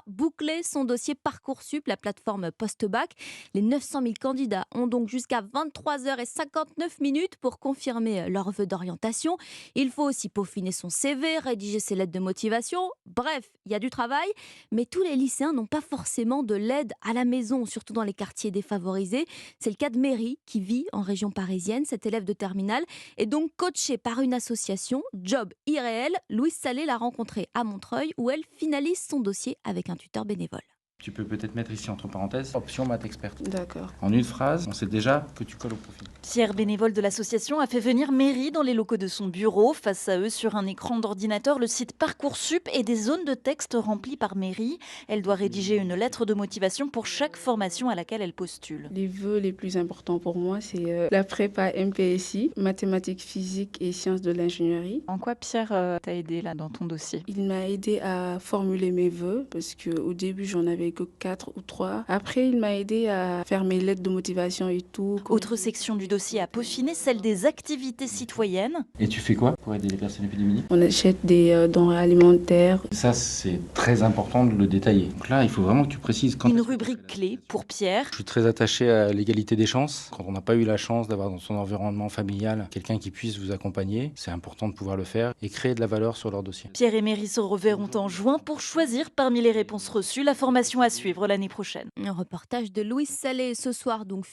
boucler son dossier Parcoursup, la plateforme post-bac. Les 900 000 candidats ont donc jusqu'à 23h59 pour confirmer leur vœu d'orientation. Il faut aussi peaufiner son CV, rédiger ses lettres de motivation. Bref, il y a du travail, mais tous les lycéens n'ont pas forcément de l'aide à la maison, surtout dans les quartiers défavorisés. C'est le cas de Mary, qui vit en région parisienne. Cette élève de terminale est donc coachée par une association, Job Irréel. Louise Salé l'a rencontrée à Montreuil, où elle finalise son dossier avec un tuteur bénévole. Tu peux peut-être mettre ici entre parenthèses option maths experte. D'accord. En une phrase, on sait déjà que tu colles au profil. Pierre, bénévole de l'association, a fait venir Mary dans les locaux de son bureau. Face à eux, sur un écran d'ordinateur, le site Parcoursup et des zones de texte remplies par Mary. Elle doit rédiger une lettre de motivation pour chaque formation à laquelle elle postule. Les vœux les plus importants pour moi, c'est la prépa MPSI, mathématiques, physique et sciences de l'ingénierie. En quoi Pierre t'a aidé là dans ton dossier? Il m'a aidé à formuler mes vœux parce qu'au début, j'en avais que 4 ou 3. Après, il m'a aidé à faire mes lettres de motivation et tout. Autre section du dossier à peaufiner, celle des activités citoyennes. Et tu fais quoi pour aider les personnes épidémiques? On achète des denrées alimentaires. Ça, c'est très important de le détailler. Donc là, il faut vraiment que tu précises quand. Une rubrique clé pour Pierre. Je suis très attaché à l'égalité des chances. Quand on n'a pas eu la chance d'avoir dans son environnement familial quelqu'un qui puisse vous accompagner, c'est important de pouvoir le faire et créer de la valeur sur leur dossier. Pierre et Mary se reverront en juin pour choisir parmi les réponses reçues la formation à suivre l'année prochaine. Un reportage de Louise Salé ce soir, donc